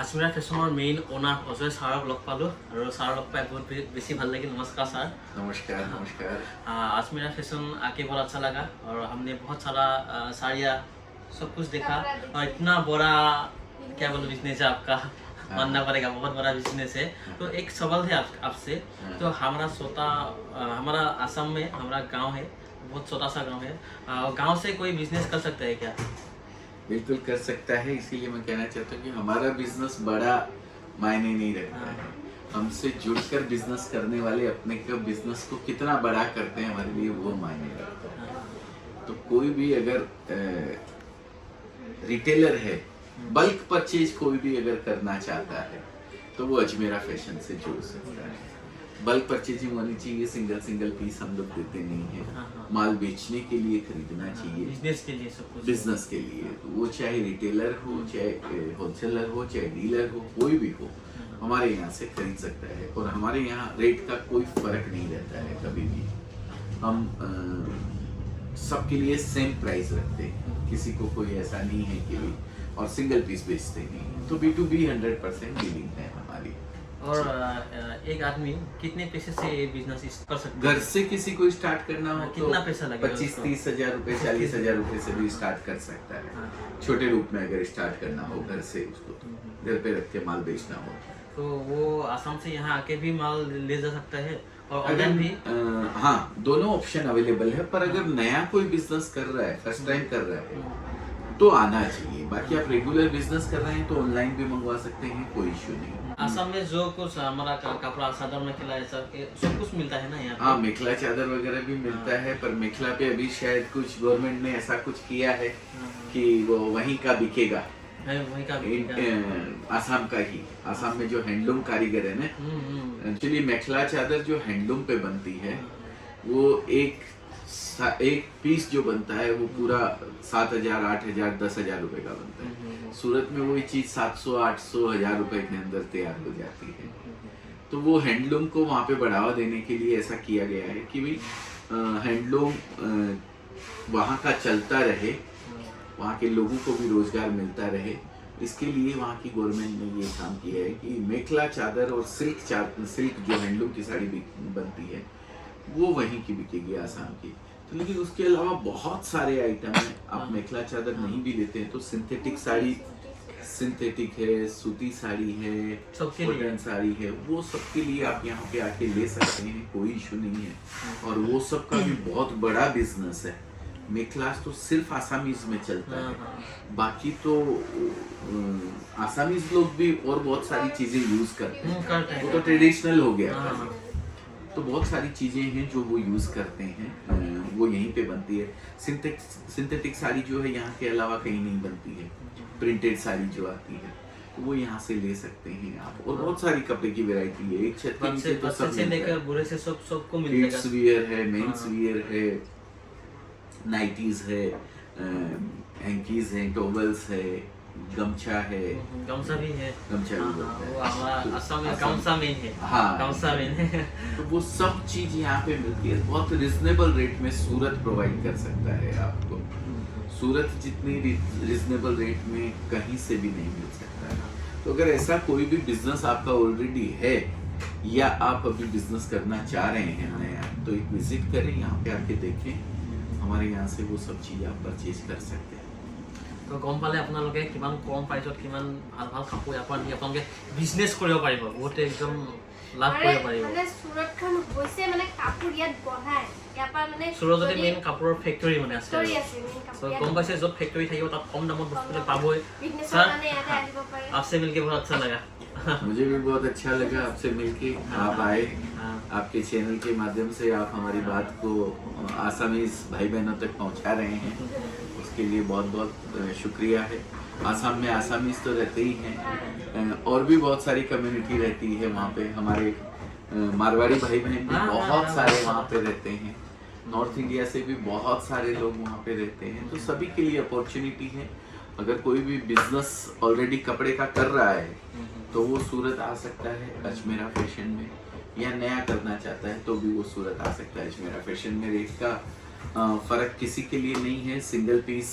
আজমিৰা ফেশ্বনৰ main owner Ajay ছাৰক log পালোঁ আৰু ছাৰক লগ পাই বহুত বেছি ভাল লাগিল। नमस्कार सर। नमस्कार नमस्कार। आजमीरा फैशन आके बहुत अच्छा लगा और हमने बहुत सारा साड़ियाँ सब कुछ देखा और इतना बड़ा क्या बोलो बिजनेस है आपका, मानना पड़ेगा बहुत बड़ा बिजनेस है। तो एक सवाल है आपसे, तो हमारा आसाम में हमारा गांव है, बहुत छोटा सा गांव है, गांव से कोई बिजनेस कर सकता है क्या? बिल्कुल कर सकता है, इसीलिए मैं कहना चाहता हूँ कि हमारा बिजनेस बड़ा मायने नहीं रखता है। हमसे जुड़कर बिजनेस करने वाले अपने के बिजनेस को कितना बड़ा करते हैं हमारे लिए वो मायने रखता है। तो कोई भी अगर रिटेलर है, बल्क परचेज कोई भी अगर करना चाहता है तो वो अजमेरा फैशन से जुड़ सकता है। बल्क परचेजिंग होनी चाहिए, सिंगल सिंगल पीस हम लोग देते नहीं है। माल बेचने के लिए खरीदना चाहिए, बिजनेस के लिए सब कुछ, बिजनेस के लिए। वो चाहे रिटेलर हो, चाहे होलसेलर हो, चाहे डीलर हो, कोई भी हो हमारे यहाँ से खरीद सकता है। और हमारे यहाँ रेट का कोई फर्क नहीं रहता है कभी भी। हम सबके लिए सेम प्राइस रखते हैं, किसी को कोई ऐसा नहीं है कि और सिंगल पीस बेचते नहीं। तो B2B 100% डीलिंग है हमारी। और एक आदमी कितने पैसे से ये बिजनेस कर सकता है? घर से किसी को स्टार्ट करना हो कितना तो पैसा लगेगा? 25-30 हजार रुपए, 40 हजार रुपए से भी स्टार्ट कर सकता है। छोटे रूप में अगर स्टार्ट करना हो घर से, उसको घर पे रख के माल बेचना हो तो वो आसाम से यहाँ आके भी माल ले जा सकता है और अगर ऑनलाइन भी। हाँ, दोनों ऑप्शन अवेलेबल है। पर अगर नया कोई बिजनेस कर रहा है, फर्स्ट टाइम कर रहा है तो आना चाहिए। बाकी आप रेगुलर बिजनेस कर रहे हैं तो ऑनलाइन भी मंगवा सकते हैं, कोई इश्यू नहीं। आसाम में जो कुछ हमारा कपड़ा सादर मेखला ऐसा सब कुछ मिलता है ना यहाँ पे? हाँ, मेखला चादर वगैरह भी मिलता है, पर मेखला पे अभी शायद कुछ गवर्नमेंट ने ऐसा कुछ किया है कि वो वहीं का बिकेगा, वहीं का आसाम का ही। आसाम में जो हैंडलूम कारीगर है ना, एक्चुअली मेखला चादर जो हैंडलूम पे बनती है वो एक पीस जो बनता है वो पूरा 7,000, 8,000, 10,000 रुपए का बनता है। सूरत में वही चीज 700, 800, 1,000 रुपए के अंदर तैयार हो जाती है। तो वो हैंडलूम को वहाँ पे बढ़ावा देने के लिए ऐसा किया गया है कि भाई हैंडलूम वहाँ का चलता रहे, वहाँ के लोगों को भी रोजगार मिलता रहे। इसके लिए वहाँ की गवर्नमेंट ने ये काम किया है कि मेखला चादर और सिल्क जो हैंडलूम की साड़ी बनती है वो वहीं की बिकेगी, आसाम की। तो लेकिन उसके अलावा बहुत सारे आइटम हैं। आप मेखला चादर नहीं भी लेते हैं तो सिंथेटिक साड़ी, सिंथेटिक है, सूती साड़ी है, कॉटन साड़ी है, वो सबके लिए आप यहाँ पे आके ले सकते हैं, कोई इशू नहीं है। और वो सब का भी बहुत बड़ा बिजनेस है। मेखलास तो सिर्फ आसामीज में चलता है, बाकी तो आसामीज लोग भी और बहुत सारी चीजें यूज करते हैं, वो तो ट्रेडिशनल हो गया। तो बहुत सारी चीजें हैं जो वो यूज करते हैं, वो यहीं पे बनती है। सिंथेटिक साड़ी जो है यहाँ के अलावा कहीं नहीं बनती है। प्रिंटेड साड़ी जो आती है वो यहाँ से ले सकते हैं आप। और बहुत सारी कपड़े की वैरायटी है, एक छत के नीचे तो सब लेकर बुरे से सबको मिल जाएगा। किड्स वियर है, मेंस वियर है, नाइटीज है, हैंकीज है, टॉवल्स है, गमछा है, गमछा भी है। गमछा भी वो हमारा असम में गमछा मेन है। हाँ, गमछा मेन है। तो वो सब चीज यहाँ पे मिलती है। बहुत रिजनेबल रेट में सूरत प्रोवाइड कर सकता है आपको। सूरत जितनी रिजनेबल रेट में कहीं से भी नहीं मिल सकता है। तो अगर ऐसा कोई भी बिजनेस आपका ऑलरेडी है या आप अभी बिजनेस करना चाह रहे हैं नया, तो एक विजिट करें, यहाँ पे आके देखें। हमारे यहाँ से वो सब चीज आप परचेज कर सकते हैं। তো গম পালে আপোনালোকে কিমান কম প্ৰাইচত কিমান ভাল ভাল কাপোৰ ইয়াৰ পৰা নি আপোনালোকে বিজনেছ কৰিব পাৰিব, বহুত একদম লাভ কৰিব পাৰিব। মানে সুৰতখন হৈছে মানে কাপোৰ ইয়াত বনায়, ইয়াৰ পৰা মানে সুৰততে মেইন কাপোৰৰ ফেক্টৰী মানে আছে। তো গম পাইছে য'ত ফেক্টৰী থাকিব তাত কম দামত বস্তুটো পাবই। বিজনেছৰ কাৰণে ইয়াতে আহিব পাৰে। आपसे मिलके बहुत अच्छा लगा। मुझे भी बहुत अच्छा लगा आपसे मिलके। आप आए, आपके चैनल के माध्यम से आप हमारी बात को आसामीज भाई बहनों तक पहुंचा रहे हैं, उसके लिए बहुत बहुत शुक्रिया है। आसाम में आसामीज तो रहते ही हैं, और भी बहुत सारी कम्युनिटी रहती है वहाँ पे। हमारे मारवाड़ी भाई बहन भी बहुत सारे वहाँ पे रहते हैं। नॉर्थ इंडिया से भी बहुत सारे लोग वहाँ पे रहते हैं। तो सभी के लिए अपॉर्चुनिटी है। अगर कोई भी बिजनेस ऑलरेडी कपड़े का कर रहा है तो वो सूरत आ सकता है अजमेरा फैशन में, या नया करना चाहता है तो भी वो सूरत आ सकता है अजमेरा फैशन में। रेट का फर्क किसी के लिए नहीं है। सिंगल पीस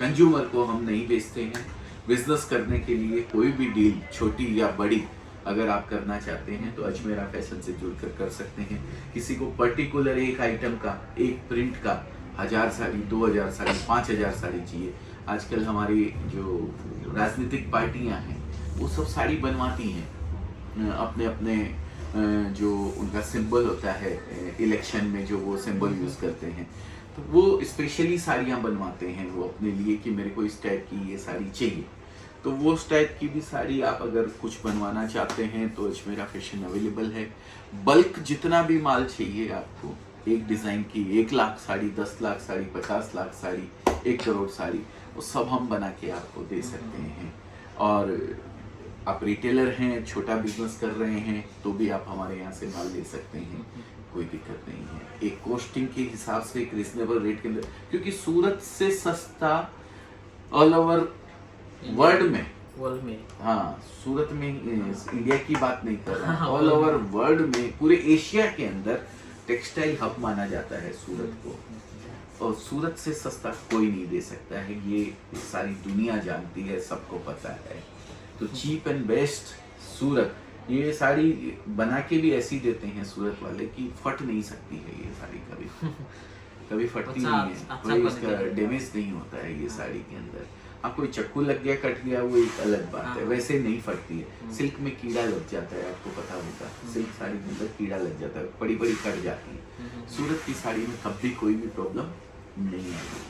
कंज्यूमर को हम नहीं बेचते हैं, बिजनेस करने के लिए कोई भी डील छोटी या बड़ी अगर आप करना चाहते हैं तो अजमेरा फैशन से जुड़कर कर सकते हैं। किसी को पर्टिकुलर एक आइटम का, एक प्रिंट का 1000 साड़ी, 2000 साड़ी, 5000 साड़ी चाहिए। आजकल हमारी जो राजनीतिक पार्टियां हैं वो सब साड़ी बनवाती हैं, अपने अपने जो उनका सिंबल होता है इलेक्शन में, जो वो सिंबल यूज़ करते हैं, तो वो स्पेशली साड़ियाँ बनवाते हैं वो अपने लिए कि मेरे को इस टाइप की ये साड़ी चाहिए। तो वो उस टाइप की भी साड़ी आप अगर कुछ बनवाना चाहते हैं तो अजमेरा फैशन अवेलेबल है। बल्क जितना भी माल चाहिए आपको, एक डिज़ाइन की 1 लाख साड़ी, 10 लाख साड़ी, 50 लाख साड़ी, 1 करोड़ साड़ी, वो सब हम बना के आपको दे सकते हैं। और आप रिटेलर हैं, छोटा बिजनेस कर रहे हैं तो भी आप हमारे यहाँ से माल ले सकते हैं, कोई दिक्कत नहीं है। एक कॉस्टिंग के हिसाब से एक रिजनेबल रेट के अंदर, क्योंकि सूरत से सस्ता ऑल ओवर वर्ल्ड में, हाँ सूरत में, इंडिया की बात नहीं कर रहा, ऑल ओवर वर्ल्ड में, पूरे एशिया के अंदर टेक्सटाइल हब माना जाता है सूरत को, और सूरत से सस्ता कोई नहीं दे सकता है, ये सारी दुनिया जानती है, सबको पता है। तो चीप एंड बेस्ट सूरत। ये साड़ी बना के भी ऐसी देते हैं सूरत वाले कि फट नहीं सकती है ये साड़ी, कभी फटती नहीं है, कोई इसका डैमेज नहीं होता है ये साड़ी के अंदर। हाँ कोई चक्कू लग गया, कट गया, वो एक अलग बात है, वैसे नहीं फटती है। सिल्क में कीड़ा लग जाता है, आपको पता होगा, सिल्क साड़ी के अंदर कीड़ा लग जाता है, बड़ी बड़ी कट जाती है। सूरत की साड़ी में कभी कोई भी प्रॉब्लम नहीं आएगी।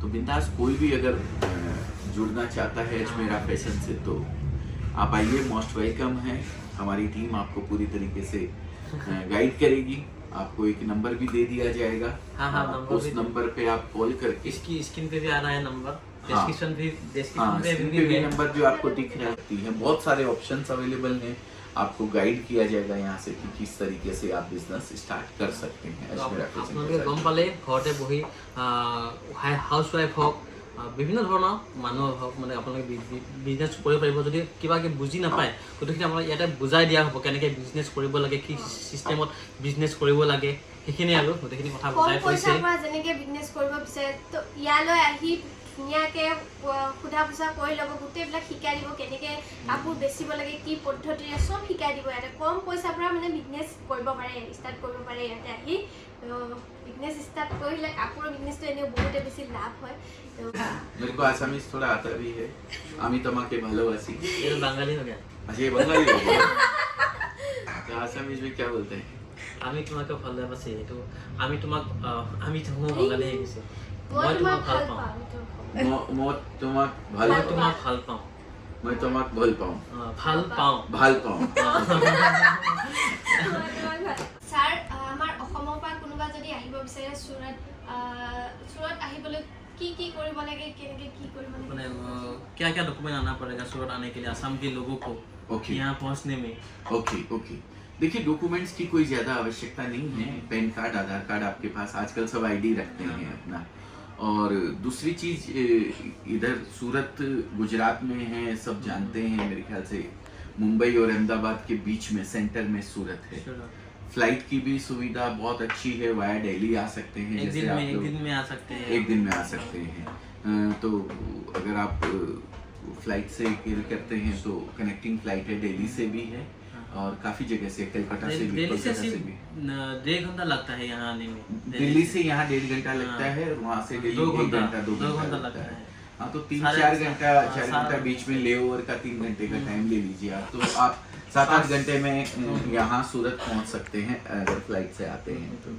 तो बिंदास कोई भी अगर जुड़ना चाहता है अजमेरा फैशन से तो आप आइए, मोस्ट वेलकम है। हमारी टीम आपको पूरी तरीके से गाइड करेगी। आपको एक नंबर भी दे दिया जाएगा, उस नंबर पे आप कॉल करके, इसकी स्क्रीन पे भी आ रहा है नंबर, हाँ, डिस्क्रिप्शन पे नंबर जो आपको दिख रही है। बहुत सारे ऑप्शंस अवेलेबल हैं, आपको गाइड किया जाएगा यहाँ से कि किस तरीके से आप बिजनेस स्टार्ट कर सकते हैं। আপোনালোকে গম পালে ঘৰতে বহি হাউচ ৱাইফ হওক, বিভিন্ন ধৰণৰ মানুহ হওক, মানে আপোনালোকে বিজনেছ কৰিব পাৰিব। যদি কিবা বুজি নাপায় গোটেইখিনি আপোনালোকে ইয়াতে বুজাই দিয়া হ'ব, কেনেকৈ বিজনেছ কৰিব লাগে, কি চিষ্টেমত বিজনেছ কৰিব লাগে, সেইখিনি আৰু গোটেইখিনি কথা বুজাই কৈছে। যেনেকৈ বিজনেছ কৰিব বিচাৰে তো ইয়ালৈ আহি ধুনীয়াকৈ সোধা পোছা কৰি ল'ব, গোটেইবিলাক শিকাই দিব, কেনেকৈ কাপোৰ বেচিব লাগে, কি পদ্ধতিৰে চব শিকাই দিব। ইয়াতে কম পইচাৰ পৰা মানে বিজনেছ কৰিব পাৰে, ষ্টাৰ্ট কৰিব পাৰে ইয়াতে আহি। बिजनेस स्टार्ट करिले कापुर बिजनेस तो एने बहुत बेसी लाभ হয়। तो मेरे को आसामीज थोड़ा आता भी है। आमी তোমাকে ভালোবাসি, ये तो बंगाली हो गया। अच्छा ये बंगाली हो गया। तो आसामीज में क्या बोलते हैं? আমি তোমাকে ভালোবাসি, তো আমি তোমাক আমি তোমাক বঙালী হৈ গৈছে। মই তোমাক ভাল পাওঁ, মই তোমাক ভাল পাওঁ, মই তোমাক ভাল পাওঁ, ভাল পাওঁ। স্যার আমার অসমৰ পৰা কোনোবা যদি আহিব বিচাৰে सूरत আহিবলৈ কি কি কৰিব লাগে, কেনেকৈ কি কৰিব লাগে, মানে क्या क्या डॉक्यूमेंट आना पड़ेगा सूरत आने के लिए असम के लोगों को यहाँ पहुँचने में? ओके देखिए, डॉक्यूमेंट्स की कोई ज़्यादा आवश्यकता नहीं है। पैन कार्ड, आधार कार्ड आपके पास, आजकल सब आईडी रखते हैं अपना। और दूसरी चीज़, इधर सूरत गुजरात में है, सब जानते हैं मेरे ख्याल से। मुंबई और अहमदाबाद के बीच में सेंटर में सूरत है। फ्लाइट की भी सुविधा बहुत अच्छी है, वाया दिल्ली आ सकते हैं, एक दिन में आ सकते हैं, एक दिन में आ सकते हैं। तो अगर आप फ्लाइट से करते हैं तो कनेक्टिंग फ्लाइट है, दिल्ली से भी है और काफ़ी जगह से, कलकत्ता से भी, दिल्ली से भी 1.5 घंटा लगता है यहाँ आने में। दिल्ली से यहाँ 1.5 घंटा लगता है, वहाँ से 2 घंटा लगता है। हाँ तो 4 घंटा बीच में लेओवर का 3 घंटे का टाइम ले लीजिए आप, तो आप 7-8 घंटे में यहाँ सूरत पहुँच सकते हैं अगर फ्लाइट से आते हैं तो।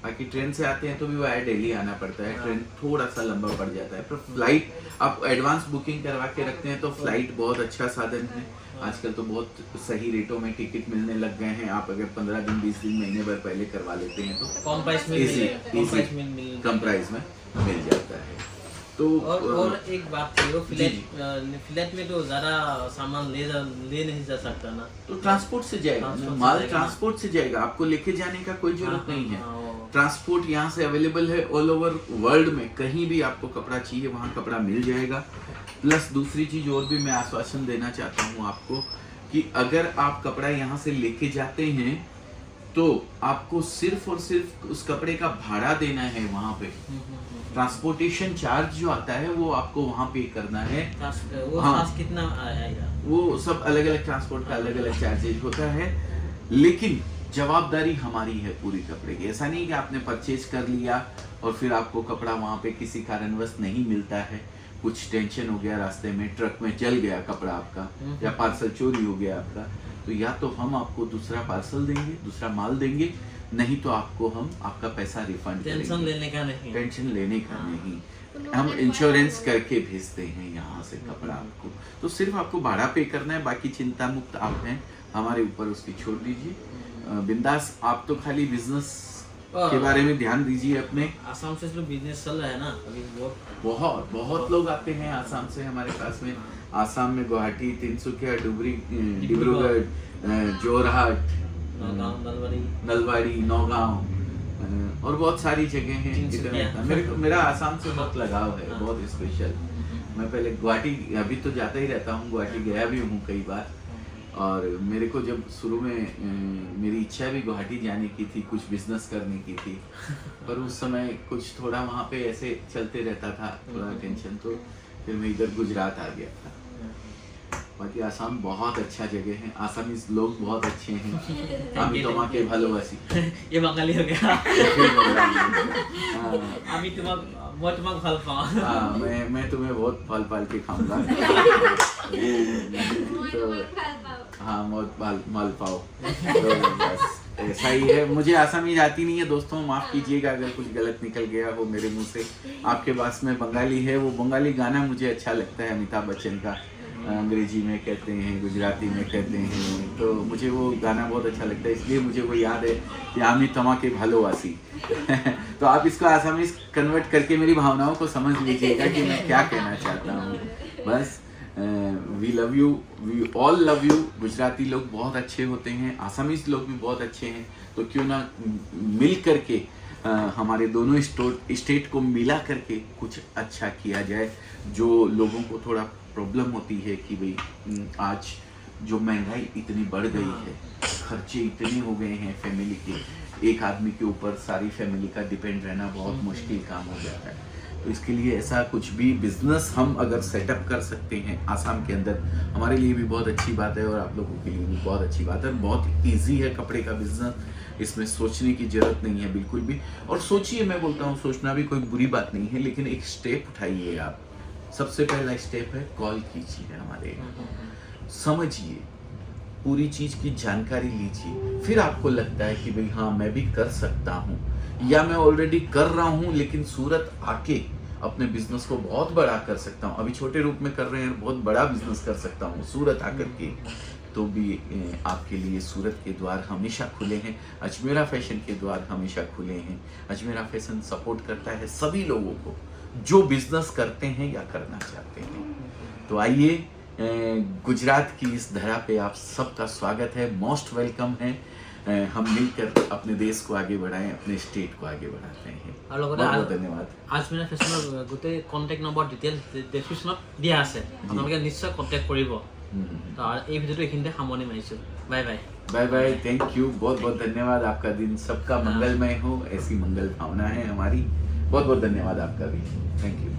बाकी ट्रेन से आते हैं तो भी वाया दिल्ली आना पड़ता है, ट्रेन थोड़ा सा लंबा पड़ जाता है। पर फ्लाइट आप एडवांस बुकिंग करवा के रखते हैं तो फ्लाइट बहुत अच्छा साधन है। आजकल तो बहुत सही रेटों में टिकट मिलने लग गए हैं। आप अगर 15 दिन 20 दिन महीने भर पहले करवा लेते हैं तो कम प्राइस में मिल जाता है। तो और एक बात थी, वो फ्लैट में तो ज़्यादा सामान ले नहीं जा सकता ना, तो ट्रांसपोर्ट से जाएगा, माल ट्रांसपोर्ट से जाएगा, आपको लेके जाने का कोई जरूरत नहीं है। ट्रांसपोर्ट यहाँ से अवेलेबल है ऑल ओवर वर्ल्ड में, कहीं भी आपको कपड़ा चाहिए वहाँ कपड़ा मिल जाएगा। प्लस दूसरी चीज़ और भी मैं आश्वासन देना चाहता हूँ आपको कि अगर आप कपड़ा यहाँ से लेके जाते हैं तो आपको सिर्फ और सिर्फ उस कपड़े का भाड़ा देना है वहां पे। ट्रांसपोर्टेशन चार्ज जो आता है वो आपको वहां पे करना है। वो हाँ। चार्ज कितना आएगा? वो सब अलग अलग ट्रांसपोर्ट का अलग अलग चार्जेज होता है, लेकिन जवाबदारी हमारी है पूरी कपड़े की। ऐसा नहीं कि आपने परचेज कर लिया और फिर आपको कपड़ा वहां पे किसी कारणवश नहीं मिलता है, कुछ टेंशन हो गया रास्ते में, ट्रक में जल गया कपड़ा आपका, या पार्सल चोरी हो गया आपका, तो या तो हम आपको दूसरा पार्सल देंगे, दूसरा माल देंगे, नहीं तो आपको हम आपका पैसा रिफंड करेंगे। टेंशन लेने का नहीं। टेंशन लेने का नहीं, हम इंश्योरेंस करके भेजते हैं यहाँ से कपड़ा आपको। तो सिर्फ आपको भाड़ा पे करना है, बाकी चिंता मुक्त आप हैं, हमारे ऊपर उसकी छोड़ दीजिए। बिंदास आप तो खाली बिजनेस के बारे में ध्यान दीजिए अपने। आसाम से जो बिजनेस चल रहा है ना अभी बहुत बहुत लोग आते हैं आसाम से हमारे पास में। आसाम में गुवाहाटी, तिनसुकिया, डिब्रूगढ़, जोरहाट, नलबाड़ी, नौगांव और बहुत सारी जगह हैं। मेरा आसाम से बहुत लगाव है, बहुत स्पेशल। मैं पहले गुवाहाटी, अभी तो जाता ही रहता हूँ, गुवाहाटी गया भी हूँ कई बार। और मेरे को जब शुरू में मेरी इच्छा भी गुवाहाटी जाने की थी, कुछ बिजनेस करने की थी, पर उस समय कुछ थोड़ा वहाँ पे ऐसे चलते रहता था, थोड़ा टेंशन, तो फिर मैं इधर गुजरात आ गया था। बाकी आसाम बहुत अच्छा जगह है, आसामीज लोग बहुत अच्छे हैं। आमी तोमा के ভালোবাসি। ये बंगाली हो गया। आमी तुम्हारा फल खाओ। हाँ, मैं तुम्हें बहुत फल पाल के खाऊंगा। तो हाँ, बहुत माल पाओ। तो बस ऐसा ही है। मुझे आसामी आती नहीं है दोस्तों, माफ कीजिएगा अगर कुछ गलत निकल गया हो मेरे मुंह से। आपके पास में बंगाली है, वो बंगाली गाना मुझे अच्छा लगता है, अमिताभ बच्चन का, अंग्रेजी में कहते हैं, गुजराती में कहते हैं, तो मुझे वो गाना बहुत अच्छा लगता है, इसलिए मुझे वो याद है कि आमी तमा के भालोवासी। तो आप इसको आसामी कन्वर्ट करके मेरी भावनाओं को समझ लीजिएगा कि मैं क्या कहना चाहता हूँ। बस we love you, we all love you. Gujarati लोग बहुत अच्छे होते हैं, आसामीज लोग भी बहुत अच्छे हैं, तो क्यों ना मिल करके हमारे दोनों स्टेट को मिला करके कुछ अच्छा किया जाए। जो लोगों को थोड़ा प्रॉब्लम होती है कि भाई आज जो महंगाई इतनी बढ़ गई है, खर्चे इतने हो गए हैं फैमिली के, एक आदमी के ऊपर सारी फैमिली का डिपेंड रहना बहुत मुश्किल काम हो जाता है। तो इसके लिए ऐसा कुछ भी बिजनेस हम अगर सेटअप कर सकते हैं आसाम के अंदर, हमारे लिए भी बहुत अच्छी बात है और आप लोगों के लिए भी बहुत अच्छी बात है। बहुत ईजी है कपड़े का बिजनेस, इसमें सोचने की जरूरत नहीं है बिल्कुल भी। और सोचिए, मैं बोलता हूँ सोचना भी कोई बुरी बात नहीं है, लेकिन एक स्टेप उठाइए आप। सबसे पहला स्टेप है कॉल कीजिए हमारे, समझिए, पूरी चीज की जानकारी लीजिए, फिर आपको लगता है कि भाई हाँ मैं भी कर सकता हूँ, या मैं ऑलरेडी कर रहा हूँ लेकिन सूरत आके अपने बिजनेस को बहुत बड़ा कर सकता हूँ। अभी छोटे रूप में कर रहे हैं, बहुत बड़ा बिजनेस कर सकता हूँ सूरत आकर के, तो भी आपके लिए सूरत के द्वार हमेशा खुले हैं, अजमेरा फैशन के द्वार हमेशा खुले हैं। अजमेरा फैशन सपोर्ट करता है सभी लोगों को जो बिजनेस करते हैं या करना चाहते हैं। तो आइए, गुजरात की इस धरा पे आप सबका स्वागत है, मोस्ट वेलकम है। हम मिलकर अपने देश को आगे बढ़ाएं, अपने स्टेट को आगे बढ़ाते हैं। बहुत बहुत धन्यवाद। আজমেৰা ফেশ্বনৰ গোটেই কণ্টেক্ট নম্বৰ ডিটেইলছ ডেছক্ৰিপশ্যনত দিয়া আছে, আপোনালোকে নিশ্চয় কণ্টেক্ট কৰিব। আৰু এই ভিডিঅ'টো এইখিনিতে সামৰণি মাৰিছোঁ। Bye bye. Bye bye, thank you, बहुत बहुत धन्यवाद। आपका दिन सबका मंगलमय हो, ऐसी मंगल भावना है हमारी। बहुत बहुत धन्यवाद आपका भी, थैंक यू।